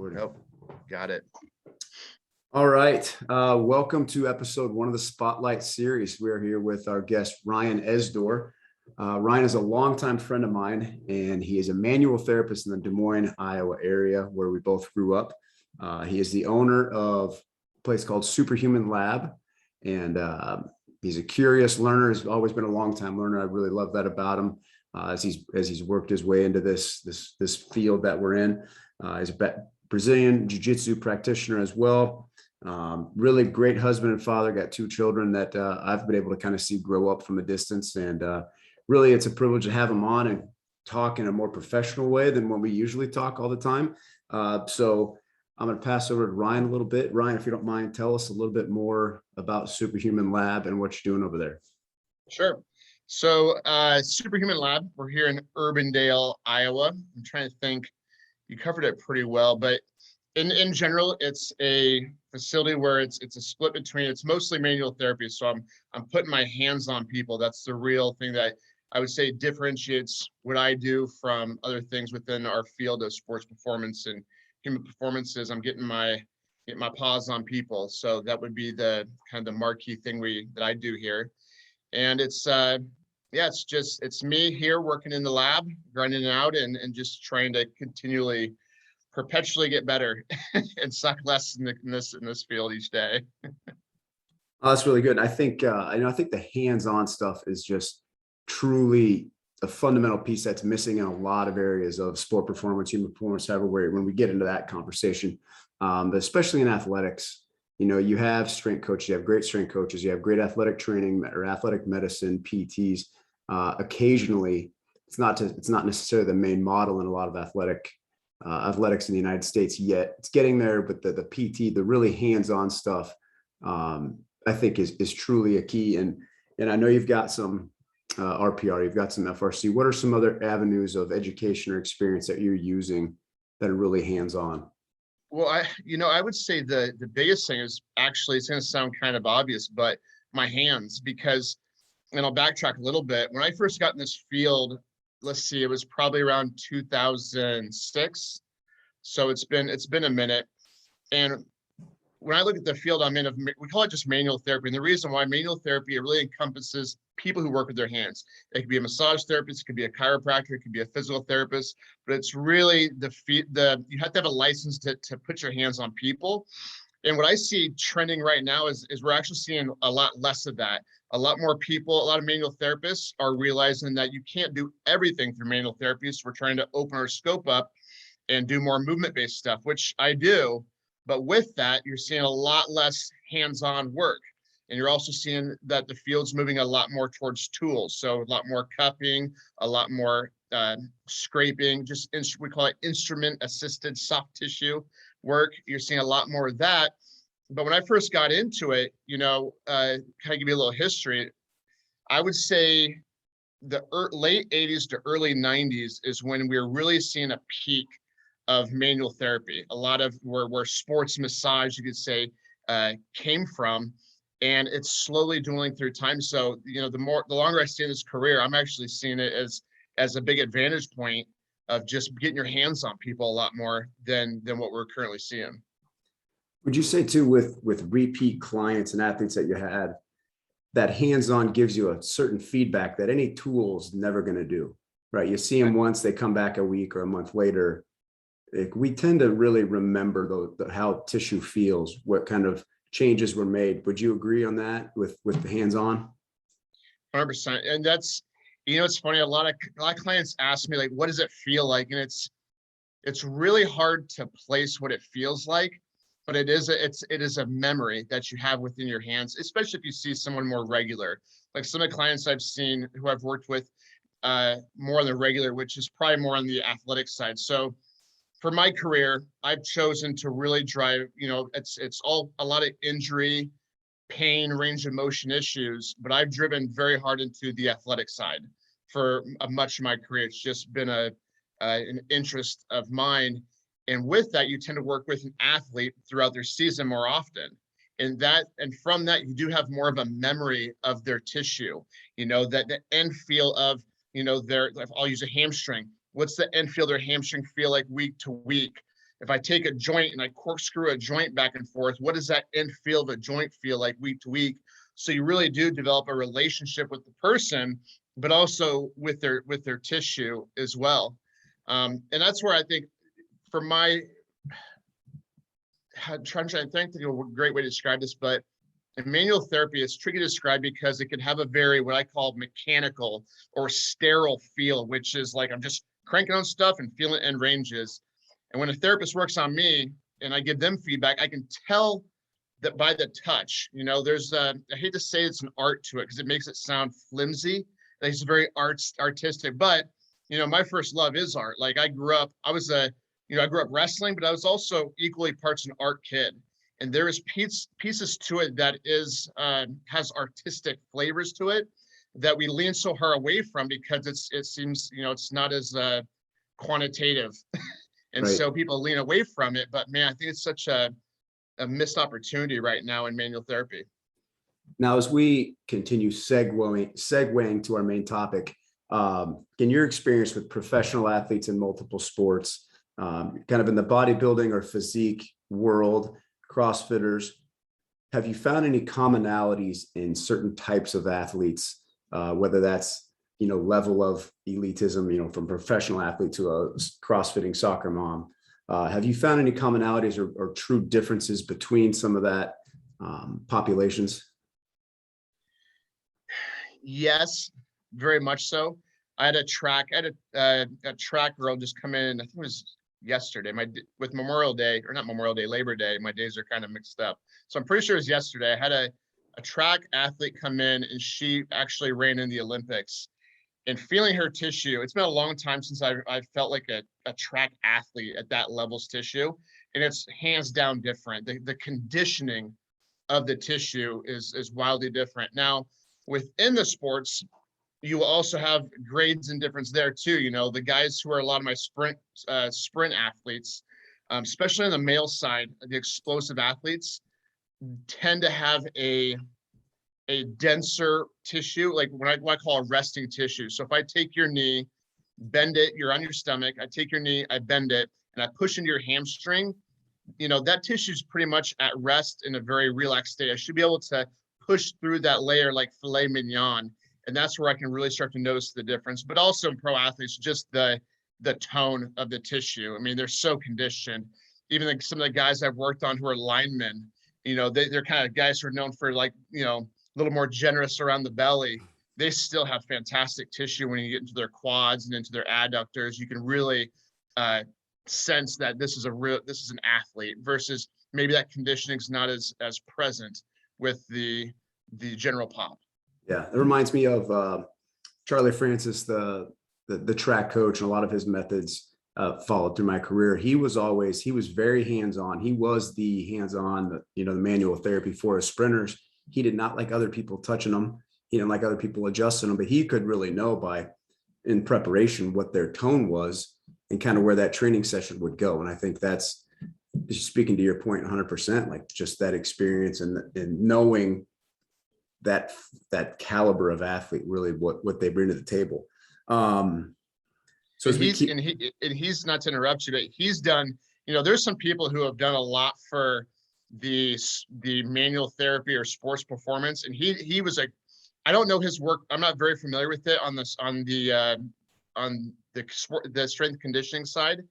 recording. Nope. Got it. All right. Welcome to episode 1 of the Spotlight series. We're here with our guest, Ryan Esdohr. Ryan is a longtime friend of mine, and he is a manual therapist in the Des Moines, Iowa area where we both grew up. He is the owner of a place called Superhuman Lab, and he's a curious learner. He's always been a long-time learner. I really love that about him. As he's worked his way into this field that we're in. He's a Brazilian jiu-jitsu practitioner as well. Really great husband and father, got 2 children that I've been able to kind of see grow up from a distance. And really, it's a privilege to have him on and talk in a more professional way than when we usually talk all the time. So I'm going to pass over to Ryan a little bit. Ryan, if you don't mind, tell us a little bit more about Superhuman Lab and what you're doing over there. Sure. So Superhuman Lab, we're here in Urbandale, Iowa. I'm trying to think, you covered it pretty well, but in general, it's a facility where it's a split between, it's mostly manual therapy. So I'm putting my hands on people. That's the real thing that I would say differentiates what I do from other things within our field of sports performance and human performances. I'm getting my paws on people. So that would be the kind of the marquee thing that I do here. And it's it's me here working in the lab, grinding it out and just trying to perpetually get better and suck less in this field each day. Oh, that's really good. I think I think the hands-on stuff is just truly a fundamental piece that's missing in a lot of areas of sport performance, human performance, everywhere when we get into that conversation, but especially in athletics. You know, you have strength coaches, you have great strength coaches, you have great athletic training or athletic medicine, PTs. Occasionally, it's not necessarily the main model in a lot of athletics in the United States yet. It's getting there, but the PT, the really hands-on stuff, I think is truly a key. And I know you've got some RPR, you've got some FRC. What are some other avenues of education or experience that you're using that are really hands-on? Well, I would say the biggest thing is actually, it's going to sound kind of obvious, but my hands, because, and I'll backtrack a little bit. When I first got in this field, let's see, it was probably around 2006. So it's been a minute. And when I look at the field I'm in, we call it just manual therapy. And the reason why manual therapy, it really encompasses people who work with their hands. It could be a massage therapist, it could be a chiropractor, it could be a physical therapist, but it's really you have to have a license to put your hands on people. And what I see trending right now is we're actually seeing a lot less of that. A lot more people, a lot of manual therapists are realizing that you can't do everything through manual therapy. So we're trying to open our scope up and do more movement-based stuff, which I do. But with that, you're seeing a lot less hands-on work. And you're also seeing that the field's moving a lot more towards tools. So a lot more cupping, a lot more scraping, we call it instrument-assisted soft tissue work. You're seeing a lot more of that. But when I first got into it, kind of give you a little history, I would say the late 80s to early 90s is when we were really seeing a peak of manual therapy. A lot of where sports massage, you could say, came from, and it's slowly dwindling through time. So, the longer I stay in this career, I'm actually seeing it as a big advantage point of just getting your hands on people a lot more than what we're currently seeing. Would you say too, with repeat clients and athletes that you had, that hands-on gives you a certain feedback that any tool's never going to do, right? You see them once, they come back a week or a month later. We tend to really remember how tissue feels, what kind of changes were made. Would you agree on that with the hands-on? 100%. And that's, it's funny. A lot of clients ask me, like, what does it feel like? And it's really hard to place what it feels like, but it is a memory that you have within your hands, especially if you see someone more regular. Like some of the clients I've seen who I've worked with more on the regular, which is probably more on the athletic side. So for my career, I've chosen to really drive, it's all a lot of injury, pain, range of motion issues, but I've driven very hard into the athletic side for much of my career. It's just been an interest of mine. And with that, you tend to work with an athlete throughout their season more often. And from that, you do have more of a memory of their tissue, that the end feel of, I'll use a hamstring. What's the end feel of their hamstring feel like week to week? if I take a joint and I corkscrew a joint back and forth, what does that end feel of a joint feel like week to week? So you really do develop a relationship with the person, but also with their tissue as well. And that's where I think for my, I'm trying to think of a great way to describe this, but in manual therapy, it's tricky to describe because it can have a very, what I call mechanical or sterile feel, which is like I'm just cranking on stuff and feeling end ranges. And when a therapist works on me and I give them feedback, I can tell that by the touch, there's I hate to say it's an art to it because it makes it sound flimsy. It's very artistic, but my first love is art. Like I grew up wrestling, but I was also equally parts an art kid. And there is pieces to it that is has artistic flavors to it that we lean so far away from because it seems it's not as quantitative, and Right. so people lean away from it. But man, I think it's such a missed opportunity right now in manual therapy. Now, as we continue segueing to our main topic, in your experience with professional athletes in multiple sports, kind of in the bodybuilding or physique world, CrossFitters, have you found any commonalities in certain types of athletes, whether that's, level of elitism, from professional athlete to a CrossFitting soccer mom? Have you found any commonalities or true differences between some of that populations? Yes, very much so. I had a track girl just come in. I think it was yesterday. With Memorial Day, or not Memorial Day, Labor Day. My days are kind of mixed up, so I'm pretty sure it was yesterday. I had a track athlete come in, and she actually ran in the Olympics. And feeling her tissue, it's been a long time since I felt like a track athlete at that level's tissue, and it's hands down different. The conditioning of the tissue is wildly different. Now, within the sports, you will also have grades and difference there too. The guys who are a lot of my sprint athletes, especially on the male side, the explosive athletes tend to have a denser tissue, like what I call a resting tissue. So if I take your knee, bend it, you're on your stomach, I take your knee, I bend it, and I push into your hamstring, that tissue is pretty much at rest in a very relaxed state. I should be able to push through that layer like filet mignon. And that's where I can really start to notice the difference. But also in pro athletes, just the tone of the tissue. I mean, they're so conditioned. Even like some of the guys I've worked on who are linemen, they're kind of guys who are known for like, a little more generous around the belly. They still have fantastic tissue when you get into their quads and into their adductors. You can really sense that this is an athlete versus maybe that conditioning is not as present with the general pop. Yeah, it reminds me of Charlie Francis, the track coach, and a lot of his methods followed through my career. He was very hands-on. He was the hands-on, the manual therapy for his sprinters. He did not like other people touching them. He didn't like other people adjusting them, but he could really know in preparation what their tone was and kind of where that training session would go. And I think that's, speaking to your point 100%, like just that experience and knowing that caliber of athlete, really what they bring to the table. So he's not to interrupt you, but he's done, there's some people who have done a lot for the manual therapy or sports performance. And he was I don't know his work. I'm not very familiar with it on the strength conditioning side,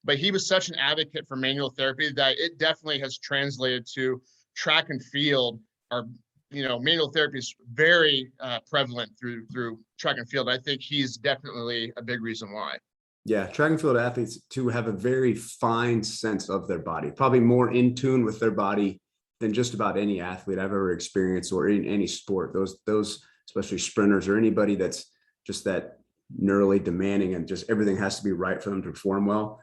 but he was such an advocate for manual therapy that it definitely has translated to track and field. Manual therapy is very prevalent through track and field. I think he's definitely a big reason why. Yeah, track and field athletes too have a very fine sense of their body, probably more in tune with their body than just about any athlete I've ever experienced, or in any sport. Those especially sprinters or anybody that's just that neurally demanding and just everything has to be right for them to perform well.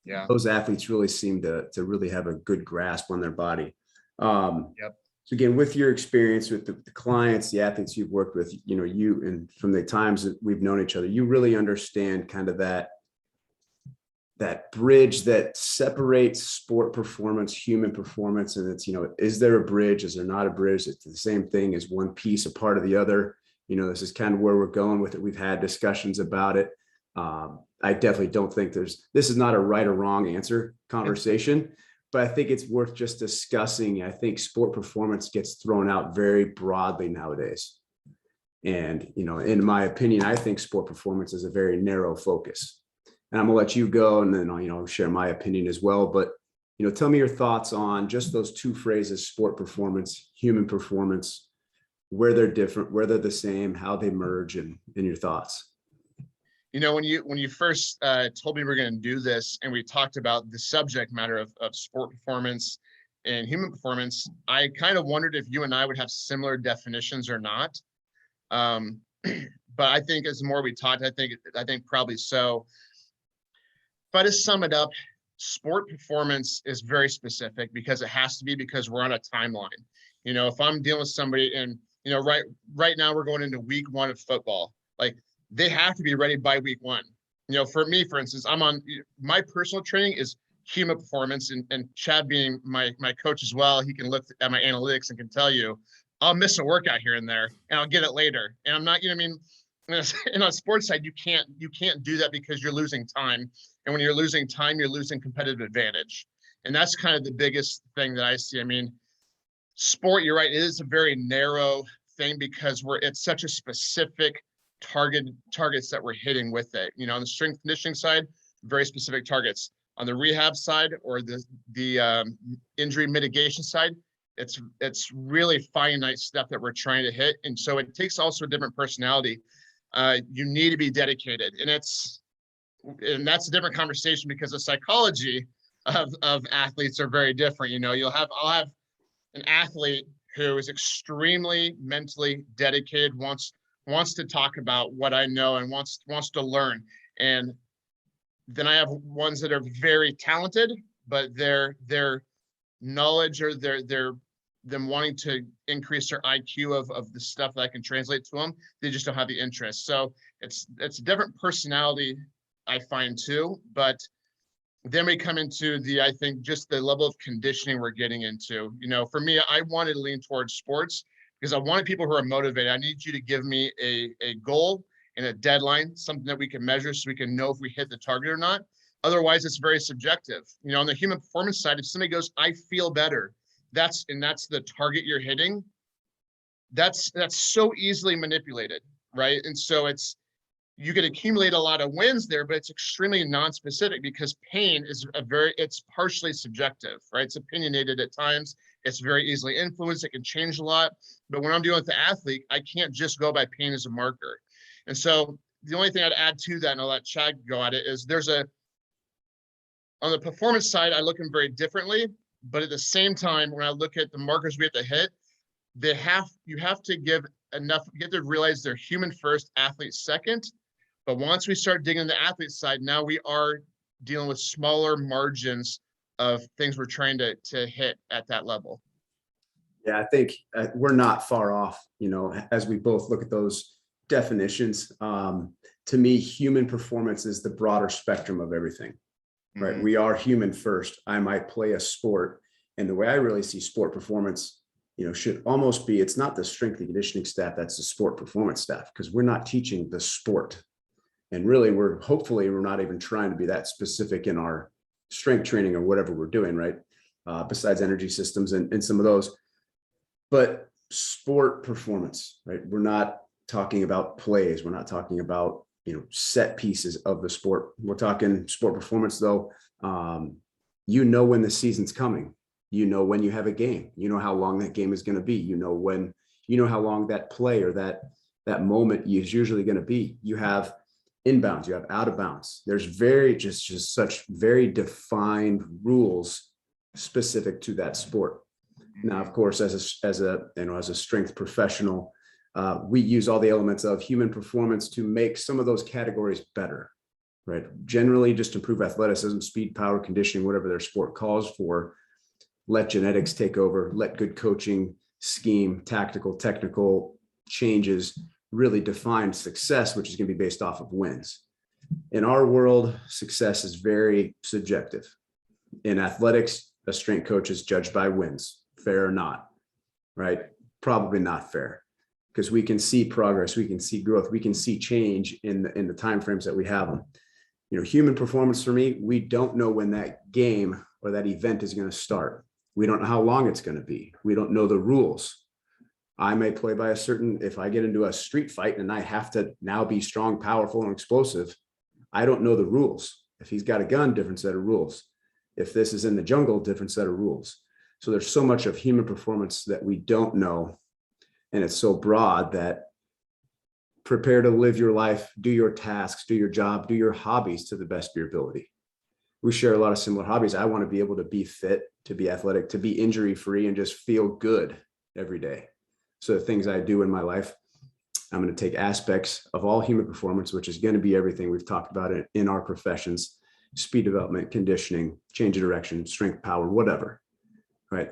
Yeah, those athletes really seem to really have a good grasp on their body. Yep. So again, with your experience with the clients, the athletes you've worked with, you, and from the times that we've known each other, you really understand kind of that bridge that separates sport performance, human performance. And it's, is there a bridge? Is there not a bridge? It's the same thing as one piece, a part of the other. This is kind of where we're going with it. We've had discussions about it. I definitely don't think this is not a right or wrong answer conversation, but I think it's worth just discussing. I think sport performance gets thrown out very broadly nowadays. And, in my opinion, I think sport performance is a very narrow focus. And I'm gonna let you go, and then I'll, share my opinion as well. But, tell me your thoughts on just those two phrases: sport performance, human performance, where they're different, where they're the same, how they merge, and your thoughts. When you first told me we were going to do this, and we talked about the subject matter of sport performance and human performance, I kind of wondered if you and I would have similar definitions or not. But I think as the more we talked, I think probably so. If I just sum it up, sport performance is very specific because it has to be, because we're on a timeline. If I'm dealing with somebody and, right now we're going into week 1 of football, like they have to be ready by week 1. For me, for instance, I'm on my personal training is human performance, and Chad being my coach as well, he can look at my analytics and can tell you I'll miss a workout here and there and I'll get it later. And I'm not, and on the sports side, you can't do that because you're losing time. And when you're losing time, you're losing competitive advantage. And that's kind of the biggest thing that I see. Sport, you're right, it is a very narrow thing because it's such a specific targets that we're hitting with it. On the strength conditioning side, very specific targets. On the rehab side or the injury mitigation side, it's really finite stuff that we're trying to hit. And so it takes also a different personality. You need to be dedicated, and that's a different conversation because the psychology of athletes are very different. I'll have an athlete who is extremely mentally dedicated, wants to talk about what I know and wants to learn. And then I have ones that are very talented, but their knowledge or them wanting to increase their IQ of the stuff that I can translate to them, they just don't have the interest. So it's a different personality, I find too. But then we come into I think just the level of conditioning we're getting into. For me, I wanted to lean towards sports because I wanted people who are motivated. I need you to give me a goal and a deadline, something that we can measure so we can know if we hit the target or not. Otherwise, it's very subjective. On the human performance side, if somebody goes, I feel better, that's the target you're hitting, that's so easily manipulated, right? And so you can accumulate a lot of wins there, but it's extremely non-specific because pain is it's partially subjective, right? It's opinionated at times. It's very easily influenced. It can change a lot. But when I'm dealing with the athlete, I can't just go by pain as a marker. And so the only thing I'd add to that, and I'll let Chad go at it, is on the performance side, I look at them very differently. But at the same time, when I look at the markers we have to hit, you have to get to realize they're human first, athlete second. But once we start digging the athlete side, now we are dealing with smaller margins of things we're trying to hit at that level. Yeah, I think we're not far off, as we both look at those definitions. To me, human performance is the broader spectrum of everything, right? Mm-hmm. We are human first. I might play a sport. And the way I really see sport performance, should almost be, it's not the strength and conditioning staff, that's the sport performance staff, because we're not teaching the sport. And really, we're not even trying to be that specific in our strength training or whatever we're doing, right? Besides energy systems and some of those. But sport performance, right? We're not talking about plays. We're not talking about, set pieces of the sport. We're talking sport performance, though. When the season's coming. When you have a game. How long that game is going to be. How long that play or that moment is usually going to be. You have inbounds, you have out of bounds. There's just such very defined rules specific to that sport. Now, of course, as a strength professional, we use all the elements of human performance to make some of those categories better, right? Generally, just improve athleticism, speed, power, conditioning, whatever their sport calls for. Let genetics take over. Let good coaching, scheme, tactical, technical changes really define success, which is going to be based off of wins. In our world, success is very subjective. In athletics, a strength coach is judged by wins, fair or not, right? Probably not fair. because we can see progress, we can see growth, we can see change in the timeframes that we have them. Human performance for me, we don't know when that game or that event is going to start. We don't know how long it's going to be. We don't know the rules. I may play by if I get into a street fight and I have to now be strong, powerful, and explosive, I don't know the rules. If he's got a gun, different set of rules. If this is in the jungle, different set of rules. So there's so much of human performance that we don't know. And it's so broad that prepare to live your life, do your tasks, do your job, do your hobbies to the best of your ability. We share a lot of similar hobbies. I want to be able to be fit, to be athletic, to be injury free, and just feel good every day. So the things I do in my life, I'm going to take aspects of all human performance, which is going to be everything we've talked about in our professions: speed development, conditioning, change of direction, strength, power, whatever, right?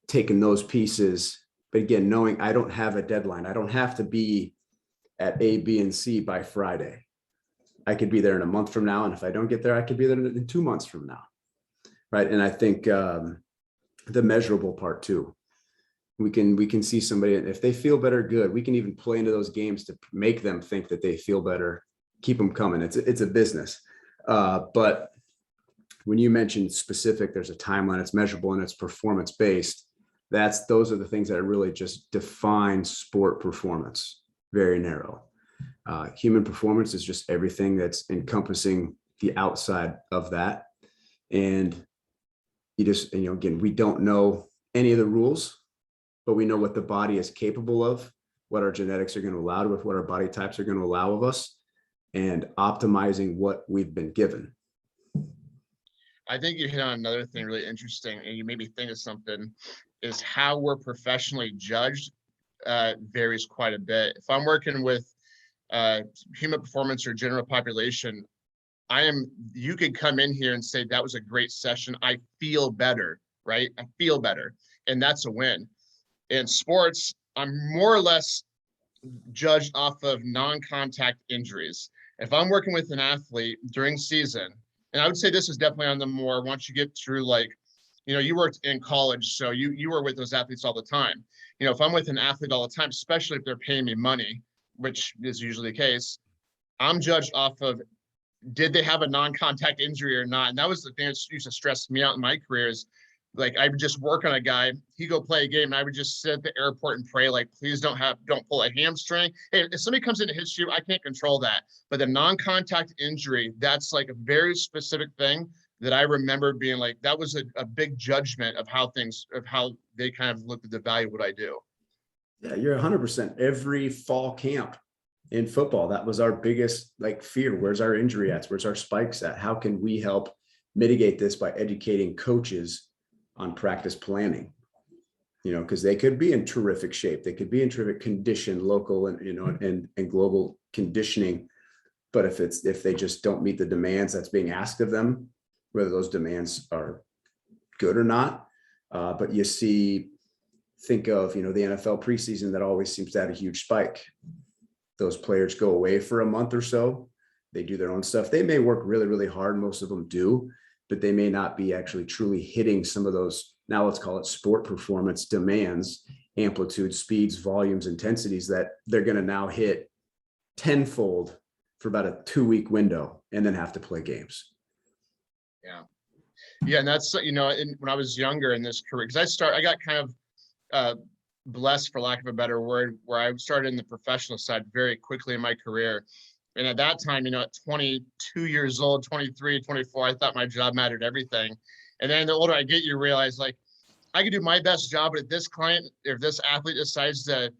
Taking those pieces, but again, knowing I don't have a deadline. I don't have to be at A, B, and C by Friday. I could be there in a month from now. And if I don't get there, I could be there in 2 months from now. Right. And I think the measurable part too, we can see somebody, if they feel better, good. We can even play into those games to make them think that they feel better, keep them coming. It's a business. But when you mentioned specific, there's a timeline, it's measurable, and it's performance based. Those are the things that really just define sport performance. Very narrow. Human performance is just everything that's encompassing the outside of that. And again, we don't know any of the rules, but we know what the body is capable of, what our genetics are going to allow with, what our body types are going to allow of us, and optimizing what we've been given. I think you hit on another thing really interesting, and you made me think of something, is how we're professionally judged varies quite a bit. If I'm working with human performance or general population, you could come in here and say, that was a great session. I feel better, right? I feel better. And that's a win. In sports, I'm more or less judged off of non-contact injuries. If I'm working with an athlete during season, and I would say this is definitely on the more, once you get through, like, you worked in college, so you were with those athletes all the time. If I'm with an athlete all the time, especially if they're paying me money, which is usually the case, I'm judged off of, did they have a non-contact injury or not? And that was the thing that used to stress me out in my career, is like, I would just work on a guy, he'd go play a game, and I would just sit at the airport and pray, like, please don't pull a hamstring. Hey, if somebody comes in and hits you, I can't control that. But the non-contact injury, that's like a very specific thing that I remember being like, that was a big judgment of how they kind of looked at the value of what I do. Yeah, you're 100%. Every fall camp in football, that was our biggest fear. Where's our injury at? Where's our spikes at? How can we help mitigate this by educating coaches on practice planning? Because they could be in terrific shape, they could be in terrific condition, local and global conditioning. But if they just don't meet the demands that's being asked of them, whether those demands are good or not. But think of, the NFL preseason that always seems to have a huge spike. Those players go away for a month or so. They do their own stuff. They may work really, really hard. Most of them do, but they may not be actually truly hitting some of those, now let's call it sport performance demands, amplitude, speeds, volumes, intensities that they're going to now hit tenfold for about a 2-week window and then have to play games. Yeah. And that's, when I was younger in this career, because I got kind of blessed, for lack of a better word, where I started in the professional side very quickly in my career. And at that time, at 22 years old, 23, 24, I thought my job mattered everything. And then the older I get, you realize, like, I could do my best job, but if this client, if this athlete decides to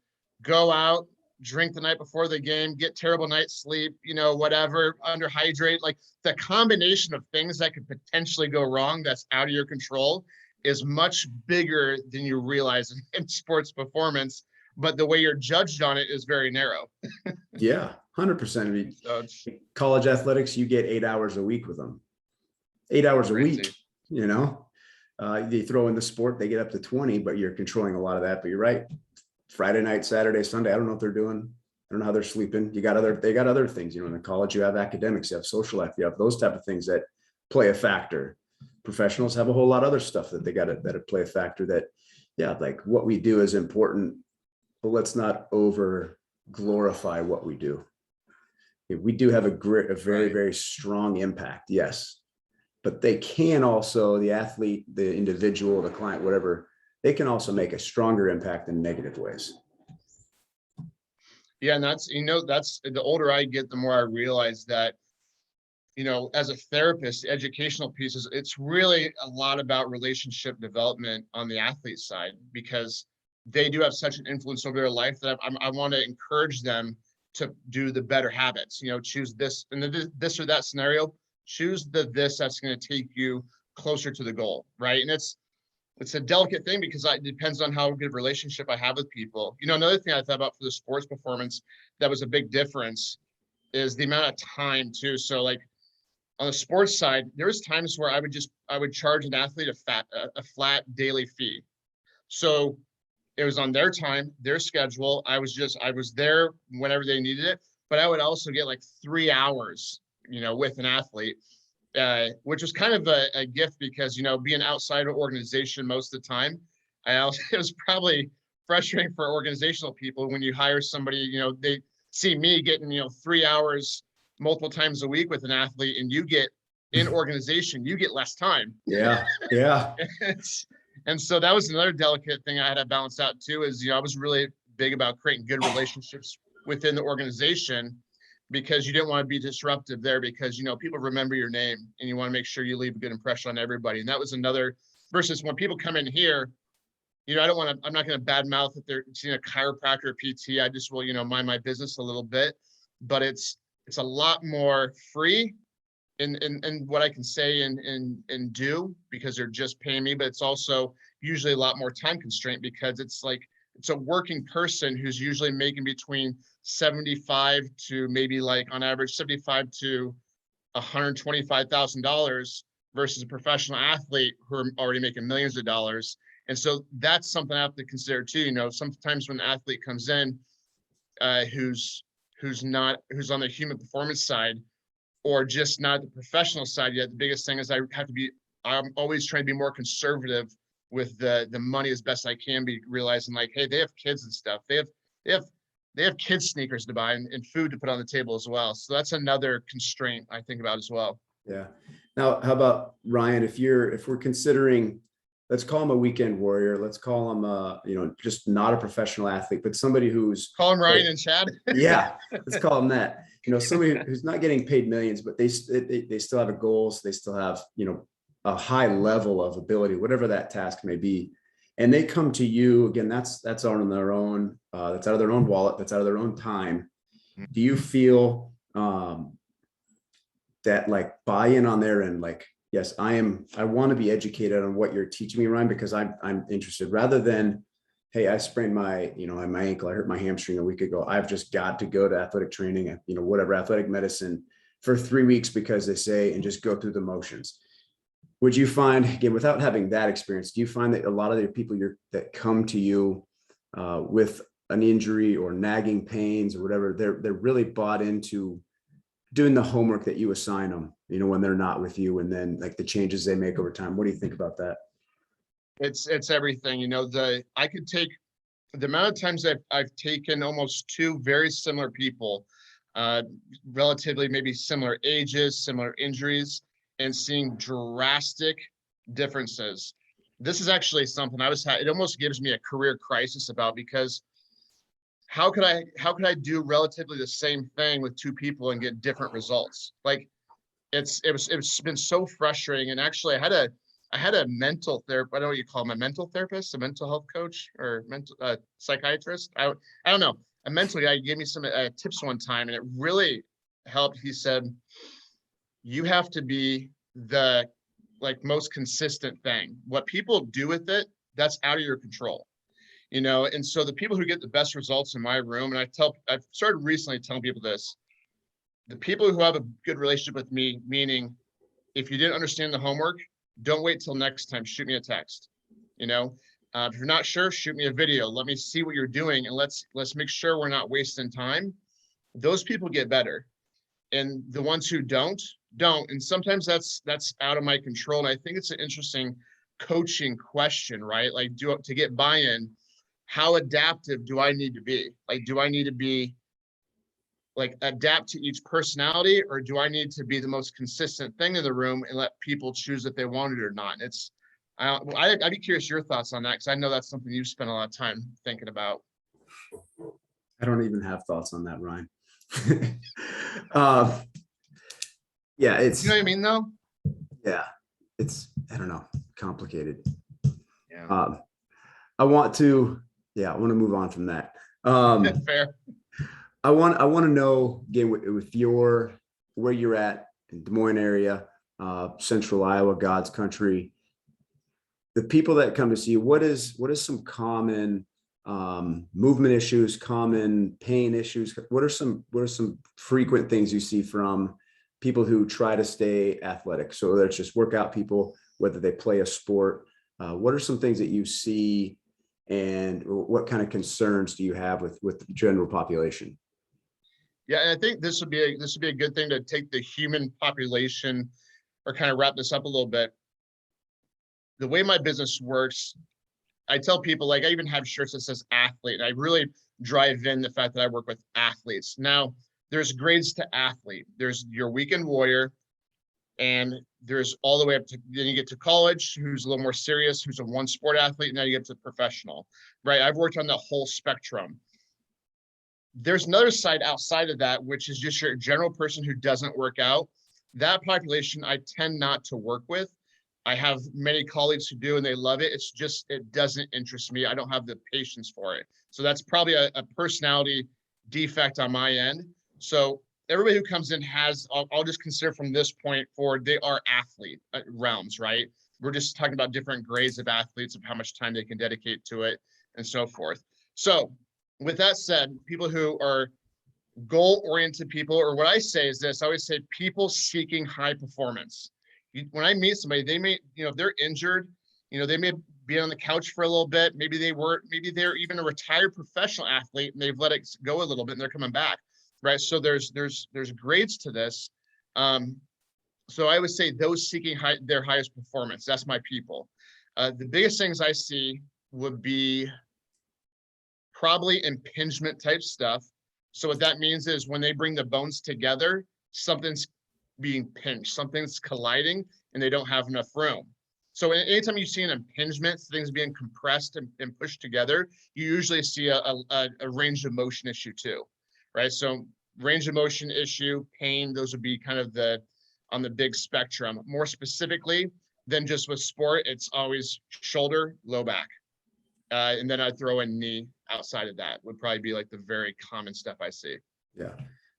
go out, drink the night before the game, get terrible night's sleep, whatever, underhydrate, like the combination of things that could potentially go wrong that's out of your control is much bigger than you realize in sports performance. But the way you're judged on it is very narrow. Yeah, 100%. College athletics, you get 8 hours a week with them. 8 hours Crazy. A week, they throw in the sport, they get up to 20, but you're controlling a lot of that. But you're right. Friday night, Saturday, Sunday, I don't know what they're doing. I don't know how they're sleeping. They got other things, in the college, you have academics, you have social life, you have those type of things that play a factor. Professionals have a whole lot of other stuff that they got that play a factor that, like what we do is important but let's not over glorify what we do. We do have a very, very strong impact, yes, but they can also, the athlete, the individual, the client, whatever, they can also make a stronger impact in negative ways. Yeah, and that's the older I get, the more I realize that, as a therapist, the educational pieces, it's really a lot about relationship development on the athlete side, because they do have such an influence over their life that I want to encourage them to do the better habits, choose this and this or that scenario, choose this that's going to take you closer to the goal. Right. And it's a delicate thing, because it depends on how good relationship I have with people. Another thing I thought about for the sports performance that was a big difference is the amount of time too. So like on the sports side, there was times where I would charge an athlete a flat daily fee. So it was on their time, their schedule. I was there whenever they needed it, but I would also get like 3 hours, with an athlete, which was kind of a gift, because, being outside of organization most of the time, it was probably frustrating for organizational people when you hire somebody, they see me getting, 3 hours multiple times a week with an athlete, and you get in organization, you get less time. Yeah. Yeah. And so that was another delicate thing I had to balance out too, is, I was really big about creating good relationships within the organization, because you didn't want to be disruptive there, because, people remember your name and you want to make sure you leave a good impression on everybody. And that was another, versus when people come in here, I'm not going to badmouth if they're seeing a chiropractor or PT. I just will, mind my business a little bit, but it's a lot more free in what I can say and do, because they're just paying me, but it's also usually a lot more time constraint, because it's a working person who's usually making between 75 to maybe like on average 75 to $125,000 versus a professional athlete who are already making millions of dollars. And so that's something I have to consider too. Sometimes when an athlete comes in, who's on the human performance side, or just not the professional side yet, the biggest thing is I'm always trying to be more conservative with the money as best I can be, realizing like, hey, they have kids and stuff. They have kids sneakers to buy and food to put on the table as well. So that's another constraint I think about as well. Yeah. Now, how about Ryan, if we're considering, let's call him a weekend warrior, let's call him just not a professional athlete, but somebody who's call him Ryan and Chad. Yeah, let's call him that. Somebody who's not getting paid millions, but they still have a goals, they still have, a high level of ability, whatever that task may be. And they come to you again, that's on their own, that's out of their own wallet, that's out of their own time. Do you feel that like buy-in on their end, like, yes, I want to be educated on what you're teaching me, Ryan, because I'm interested, rather than, hey, I sprained my ankle, I hurt my hamstring a week ago, I've just got to go to athletic training, whatever, athletic medicine for 3 weeks because they say, and just go through the motions. Would you find, again, without having that experience, do you find that a lot of the people that come to you with an injury or nagging pains or whatever, they're really bought into doing the homework that you assign them, when they're not with you, and then like the changes they make over time? What do you think about that? It's everything. I could take the amount of times I've taken almost two very similar people, relatively maybe similar ages, similar injuries, and seeing drastic differences. This is actually something it almost gives me a career crisis about, because how could I do relatively the same thing with two people and get different results? Like it's been so frustrating. And actually I had a mental therapist. I don't know what you call him, a mental therapist, a mental health coach, or mental psychiatrist. I don't know. A mental guy gave me some tips one time, and it really helped. He said, you have to be the most consistent thing. What people do with it, that's out of your control. And so the people who get the best results in my room, and I've started recently telling people this, the people who have a good relationship with me, meaning if you didn't understand the homework, don't wait till next time, shoot me a text. If you're not sure, shoot me a video. Let me see what you're doing, and let's make sure we're not wasting time. Those people get better. And the ones who don't. And sometimes that's out of my control. And I think it's an interesting coaching question, right? Like to get buy-in, how adaptive do I need to be? Like, do I need to be like adapt to each personality, or do I need to be the most consistent thing in the room and let people choose if they want it or not? I'd be curious your thoughts on that, because I know that's something you've spent a lot of time thinking about. I don't even have thoughts on that, Ryan. uh, yeah, it's, you know what I mean, though? Yeah, it's, I don't know, complicated. Yeah. I want to move on from that. Fair. I want to know again with where you're at in Des Moines area, Central Iowa, God's country. The people that come to see you, what is some common movement issues, common pain issues? What are some frequent things you see from people who try to stay athletic? So whether it's just workout people, whether they play a sport, what are some things that you see, and what kind of concerns do you have with the general population? Yeah, and I think this would be a good thing to take the human population, or kind of wrap this up a little bit. The way my business works, I tell people, like, I even have shirts that says athlete, and I really drive in the fact that I work with athletes. Now, there's grades to athlete. There's your weekend warrior, and there's all the way up to, then you get to college, who's a little more serious, who's a one sport athlete, and now you get to professional, right? I've worked on the whole spectrum. There's another side outside of that, which is just your general person who doesn't work out. That population I tend not to work with. I have many colleagues who do, and they love it. It's just, it doesn't interest me. I don't have the patience for it. So that's probably a personality defect on my end. So everybody who comes in has, I'll just consider from this point forward, they are athlete realms, right? We're just talking about different grades of athletes, of how much time they can dedicate to it and so forth. So with that said, people who are goal-oriented people, or what I say is this, I always say people seeking high performance. When I meet somebody, they may, if they're injured, they may be on the couch for a little bit. Maybe they're even a retired professional athlete and they've let it go a little bit and they're coming back, right? So there's grades to this. So I would say those seeking their highest performance, that's my people. The biggest things I see would be probably impingement type stuff. So what that means is when they bring the bones together, something's being pinched, something's colliding, and they don't have enough room. So anytime you see an impingement, things being compressed and pushed together, you usually see a range of motion issue too, right? So range of motion issue, pain, those would be kind of on the big spectrum. More specifically than just with sport, it's always shoulder, low back. And then I'd throw in knee outside of that, would probably be like the very common stuff I see. Yeah.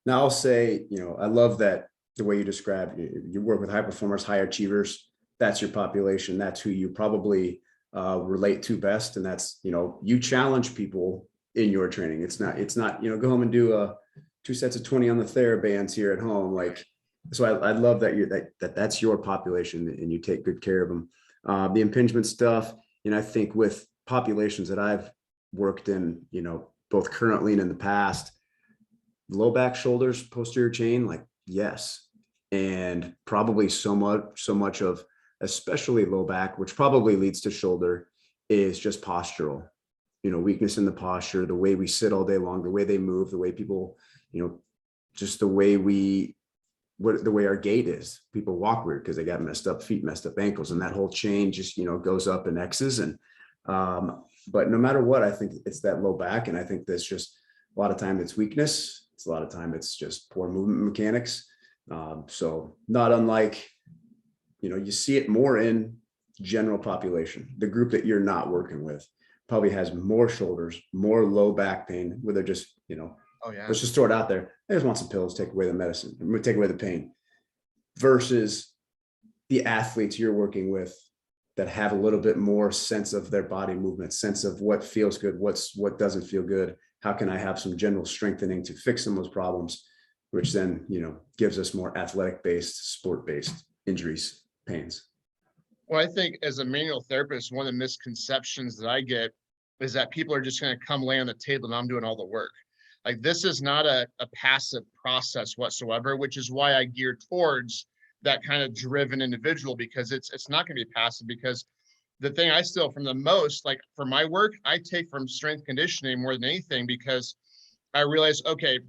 Now I'll say, I love that the way you described, you work with high performers, high achievers. That's your population. That's who you probably relate to best. And that's, you challenge people in your training. It's not, go home and do 2 sets of 20 on the TheraBands here at home. Like, so I love that that's your population and you take good care of them. The impingement stuff, I think with populations that I've worked in, both currently and in the past, low back, shoulders, posterior chain, like, yes. And probably so much of, especially low back, which probably leads to shoulder, is just postural, weakness in the posture, the way we sit all day long, the way they move, the way people, just the way our gait is. People walk weird because they got messed up feet, messed up ankles, and that whole chain just, goes up in X's. And, but no matter what, I think it's that low back. And I think that's just a lot of time it's weakness. It's a lot of time it's just poor movement mechanics. So not unlike, you see it more in general population. The group that you're not working with probably has more shoulders, more low back pain, where they're just, Oh yeah, let's just throw it out there. They just want some pills, take away the medicine, take away the pain, versus the athletes you're working with that have a little bit more sense of their body movement, sense of what feels good, what doesn't feel good. How can I have some general strengthening to fix some of those problems, which then, gives us more athletic-based, sport-based injuries, pains. Well, I think as a manual therapist, one of the misconceptions that I get is that people are just going to come lay on the table and I'm doing all the work. Like, this is not a passive process whatsoever, which is why I gear towards that kind of driven individual, because it's not going to be passive, because the thing I steal from the most, like for my work, I take from strength conditioning more than anything, because I realize, okay,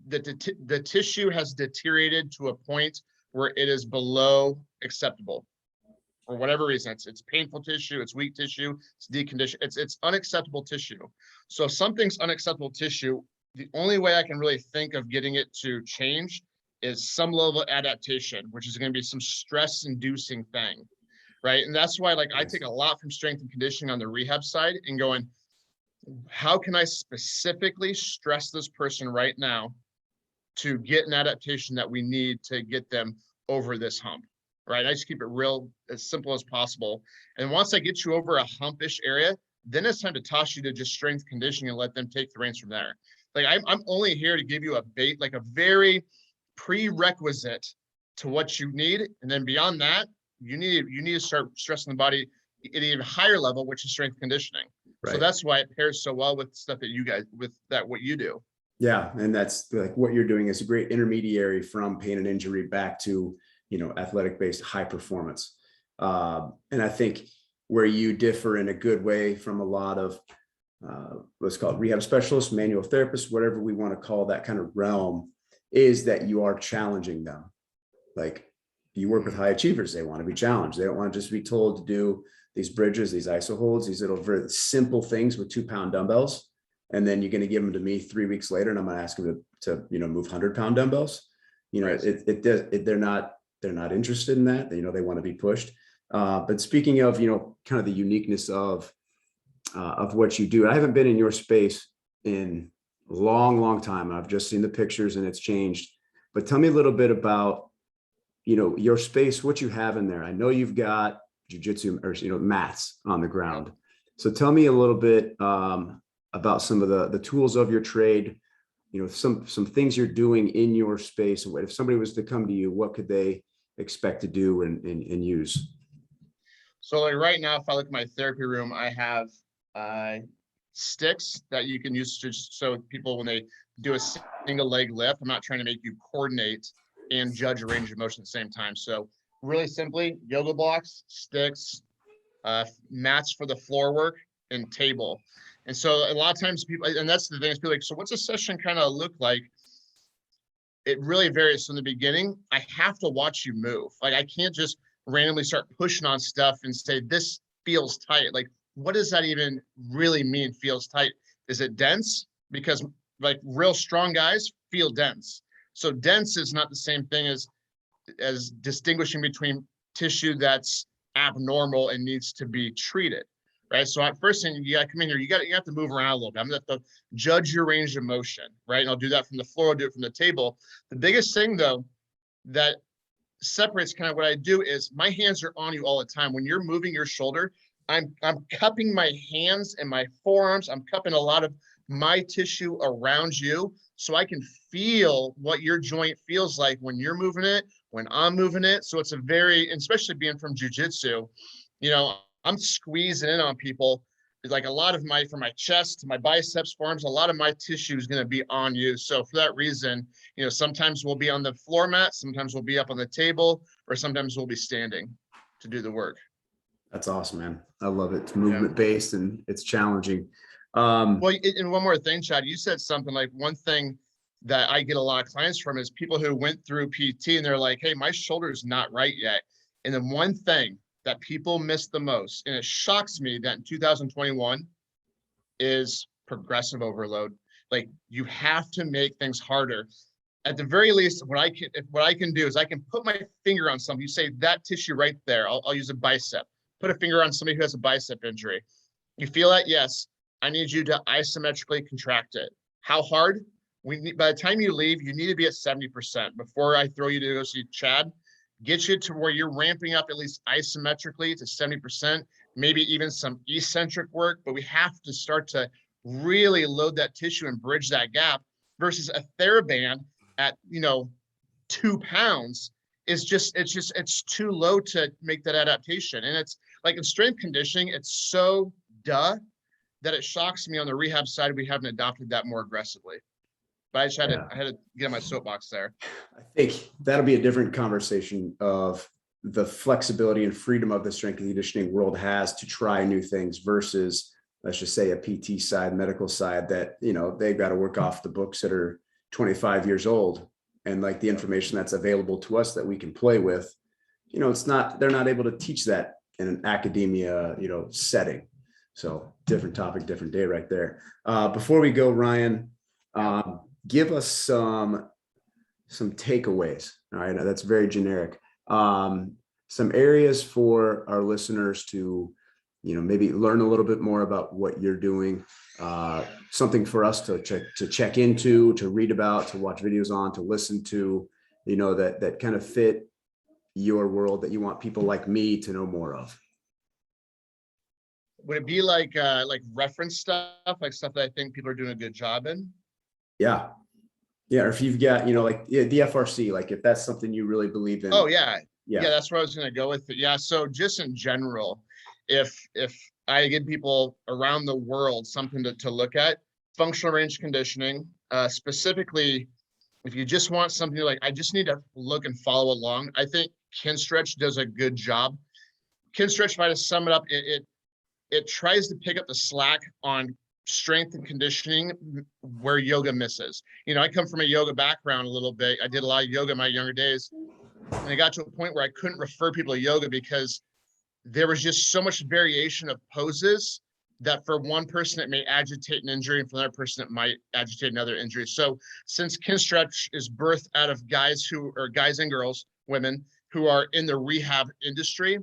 the tissue has deteriorated to a point where it is below acceptable for whatever reason. It's painful tissue, it's weak tissue, it's deconditioned, it's unacceptable tissue. So if something's unacceptable tissue, the only way I can really think of getting it to change is some level of adaptation, which is going to be some stress inducing thing, right? And that's why, like, I take a lot from strength and conditioning on the rehab side and going, how can I specifically stress this person right now to get an adaptation that we need to get them over this hump, right? I just keep it real, as simple as possible. And once I get you over a humpish area, then it's time to toss you to just strength conditioning and let them take the reins from there. Like, I'm only here to give you a bait, like a very prerequisite to what you need. And then beyond that, you need to start stressing the body at an even higher level, which is strength conditioning. Right. So that's why it pairs so well with stuff that you guys, with that, what you do. Yeah. And that's like what you're doing is a great intermediary from pain and injury back to, athletic based high performance. And I think where you differ in a good way from a lot of, let's call it rehab specialists, manual therapists, whatever we want to call that kind of realm, is that you are challenging them. Like, you work with high achievers, they want to be challenged. They don't want to just be told to do these bridges, these iso holds, these little very simple things with 2-pound dumbbells. And then you're going to give them to me 3 weeks later, and I'm going to ask them to move 100-pound dumbbells. Right. They're not interested in that. They want to be pushed. But speaking of, kind of the uniqueness of what you do, I haven't been in your space in a long time. I've just seen the pictures and it's changed. But tell me a little bit about, your space, what you have in there. I know you've got jujitsu or, mats on the ground. So tell me a little bit about some of the tools of your trade, some things you're doing in your space. If somebody was to come to you, what could they expect to do and use? So like right now, if I look at my therapy room, I have sticks that you can use so people, when they do a single leg lift, I'm not trying to make you coordinate and judge a range of motion at the same time. So really simply, yoga blocks, sticks, mats for the floor work, and table. And so a lot of times people, and that's the thing, is people like, so what's a session kind of look like? It really varies. From the beginning, I have to watch you move. Like, I can't just randomly start pushing on stuff and say, this feels tight. Like, what does that even really mean, feels tight? Is it dense? Because like real strong guys feel dense. So dense is not the same thing as distinguishing between tissue that's abnormal and needs to be treated, right? So at first thing, you gotta come in here, you have to move around a little bit. I'm gonna have to judge your range of motion, right? And I'll do that from the floor, I'll do it from the table. The biggest thing though, that separates kind of what I do is my hands are on you all the time. When you're moving your shoulder, I'm cupping my hands and my forearms. I'm cupping a lot of my tissue around you, so I can feel what your joint feels like when you're moving it, when I'm moving it. So it's a very, especially being from jujitsu, I'm squeezing in on people. Like a lot of from my chest to my biceps, forearms, a lot of my tissue is going to be on you. So for that reason, sometimes we'll be on the floor mat, sometimes we'll be up on the table, or sometimes we'll be standing to do the work. That's awesome, man. I love it. It's movement based and it's challenging. Well, and one more thing, Chad, you said something like, one thing that I get a lot of clients from is people who went through PT and they're like, hey, my shoulder's not right yet. And then one thing that people miss the most, and it shocks me that in 2021, is progressive overload. Like, you have to make things harder. At the very least, what I can do is I can put my finger on something. You say that tissue right there. I'll use a bicep. Put a finger on somebody who has a bicep injury. You feel that? Yes. I need you to isometrically contract it. How hard? By the time you leave, you need to be at 70%. Before I throw you to go see Chad, get you to where you're ramping up at least isometrically to 70%, maybe even some eccentric work. But we have to start to really load that tissue and bridge that gap, versus a TheraBand at 2 pounds is it's too low to make that adaptation. And it's like in strength conditioning, it's so that it shocks me on the rehab side we haven't adopted that more aggressively. But I had to get on my soapbox there. I think that'll be a different conversation of the flexibility and freedom of the strength and conditioning world has to try new things versus, let's just say, a PT side, medical side that, they've got to work off the books that are 25 years old. And like the information that's available to us that we can play with, they're not able to teach that in an academia, setting. So different topic, different day right there. Before we go, Ryan, give us some takeaways. All right. That's very generic. Some areas for our listeners to, maybe learn a little bit more about what you're doing, something for us to check into, to read about, to watch videos on, to listen to, that kind of fit your world that you want people like me to know more of. Would it be like reference stuff, like stuff that I think people are doing a good job in? Yeah. Or if you've got, like the FRC, like if that's something you really believe in. Oh yeah. Yeah, that's where I was going to go with it. Yeah. So just in general, if I give people around the world something to look at, functional range conditioning, specifically, if you just want something like, I just need to look and follow along, I think Kinstretch does a good job. Kinstretch, if I just sum it up, it tries to pick up the slack on strength and conditioning where yoga misses. I come from a yoga background a little bit. I did a lot of yoga in my younger days. And I got to a point where I couldn't refer people to yoga because there was just so much variation of poses that for one person, it may agitate an injury, and for another person, it might agitate another injury. So since Kinstretch is birthed out of guys and girls, women who are in the rehab industry,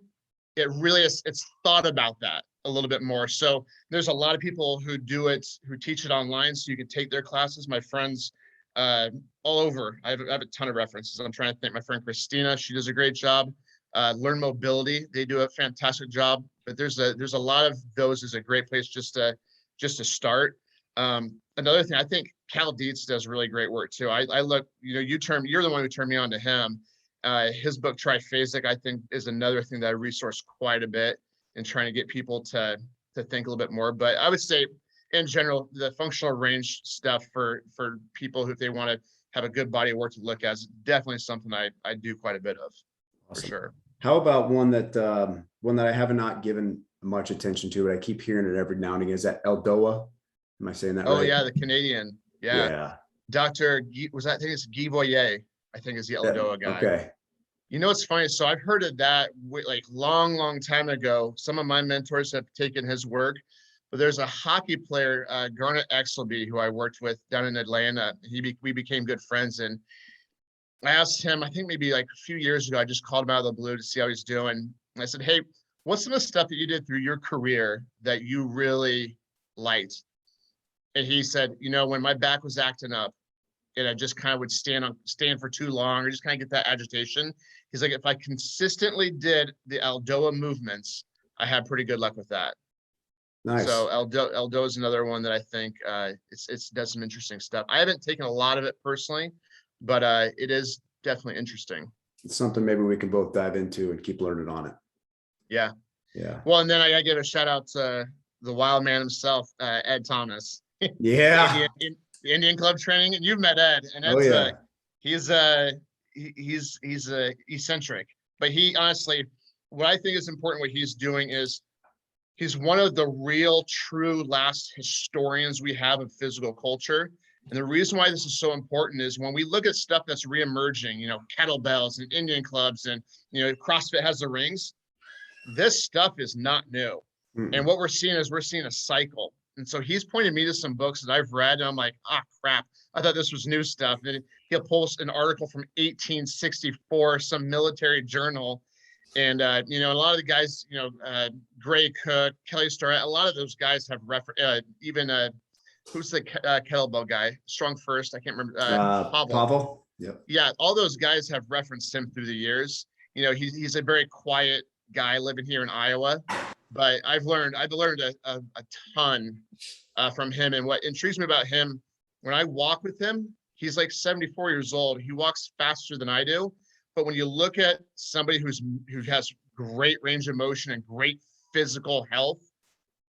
it really is, it's thought about that a little bit more. So there's a lot of people who teach it online, so you can take their classes. My friends all over, I have a ton of references. I'm trying to think. My friend Christina, she does a great job. Learn Mobility, they do a fantastic job. But there's a lot of those is a great place just to start. Another thing, I think Cal Dietz does really great work too. I look, you're the one who turned me on to him. His book Triphasic, I think, is another thing that I resource quite a bit in trying to get people to think a little bit more. But I would say, in general, the functional range stuff for people who, if they want to have a good body of work to look at, is definitely something I do quite a bit of. Awesome. For sure. How about one that I have not given much attention to, but I keep hearing it every now and again? Is that Eldoa? Am I saying that right? Oh yeah, the Canadian. Yeah. Dr. I think it's Guy Voyer, I think is the Eldoa guy. Okay. It's funny. So I've heard of that like long time ago. Some of my mentors have taken his work, but there's a hockey player, Garnet Exelby, who I worked with down in Atlanta. We became good friends, and I asked him, I think maybe like a few years ago, I just called him out of the blue to see how he's doing. And I said, hey, what's some of the stuff that you did through your career that you really liked? And he said, when my back was acting up and I just kind of would stand for too long or just kind of get that agitation, he's like, if I consistently did the Eldoa movements, I had pretty good luck with that. Nice. So Eldoa is another one that I think it's does some interesting stuff. I haven't taken a lot of it personally, but it is definitely interesting. It's something maybe we can both dive into and keep learning on it. Yeah. Yeah. Well, and then I give a shout out to the wild man himself, Ed Thomas. Yeah. the Indian club training, and you've met Ed, and Ed's he's eccentric, but he honestly, what I think is important, what he's doing is he's one of the real true last historians we have of physical culture. And the reason why this is so important is when we look at stuff that's reemerging, kettlebells and Indian clubs and, CrossFit has the rings, this stuff is not new. Mm-hmm. And what we're seeing a cycle. And so he's pointed me to some books that I've read, and I'm like, crap, I thought this was new stuff. And he'll post an article from 1864, some military journal. And, a lot of the guys, Gray Cook, Kelly Starrett, a lot of those guys have who's the kettlebell guy? Strong First. I can't remember. Pavel. Yep. Yeah. All those guys have referenced him through the years. He's a very quiet guy living here in Iowa, but I've learned a ton from him. And what intrigues me about him, when I walk with him, he's like 74 years old. He walks faster than I do. But when you look at somebody who has great range of motion and great physical health,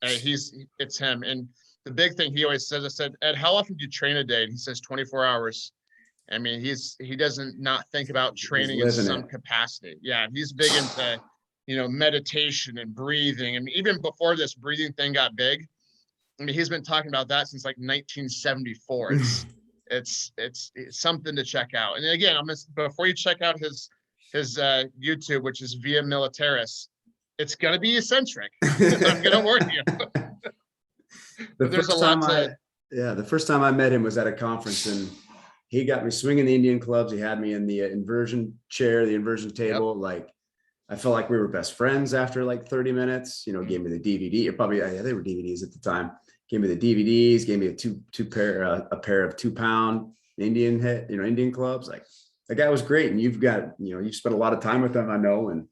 it's him. And the big thing he always says, I said, Ed, how often do you train a day? And he says 24 hours. I mean, he doesn't not think about training in living some it. capacity. Yeah, he's big into, meditation and breathing. And even before this breathing thing got big, I mean, he's been talking about that since like 1974. It's something to check out. And again, before you check out his YouTube, which is Via Militaris, it's gonna be eccentric. I'm gonna warn you. The But there's a first lot time to. the first time I met him was at a conference, and he got me swinging the Indian clubs. He had me in the inversion chair, the inversion table. Yep. Like, I felt like we were best friends after like 30 minutes. Gave me the DVD. Or probably, yeah, they were DVDs at the time. Gave me the DVDs. Gave me a pair of 2-pound Indian Indian clubs. Like, that guy was great. And you've got, you've spent a lot of time with him, I know, and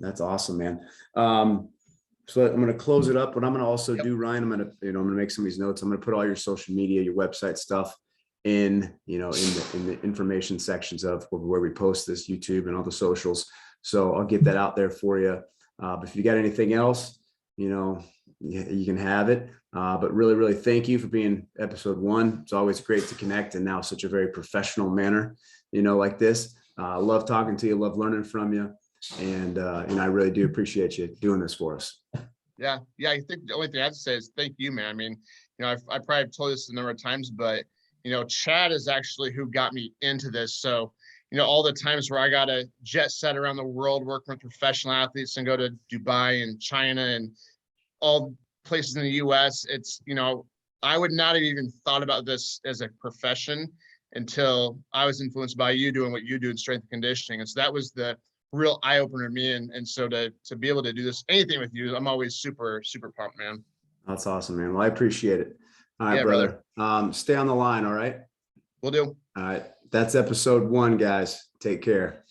that's awesome, man. So I'm going to close it up. What I'm going to also Yep. do, Ryan, I'm going to make some of these notes. I'm going to put all your social media, your website stuff in the information sections of where we post this, YouTube and all the socials. So I'll get that out there for you. But if you got anything else, you can have it. But really, really thank you for being episode 1. It's always great to connect, and now such a very professional manner, like this. Love talking to you, love learning from you. And I really do appreciate you doing this for us. Yeah. I think the only thing I have to say is thank you, man. I mean, I probably have told this a number of times, but Chad is actually who got me into this. So, all the times where I got to jet set around the world, working with professional athletes and go to Dubai and China and all places in the US, it's, I would not have even thought about this as a profession until I was influenced by you doing what you do in strength and conditioning. And so that was the real eye opener to me. And so to be able to do this, anything with you, I'm always super, super pumped, man. That's awesome, man. Well, I appreciate it. All right, Yeah, brother. Stay on the line. All right. Will do. All right. That's episode 1, guys. Take care.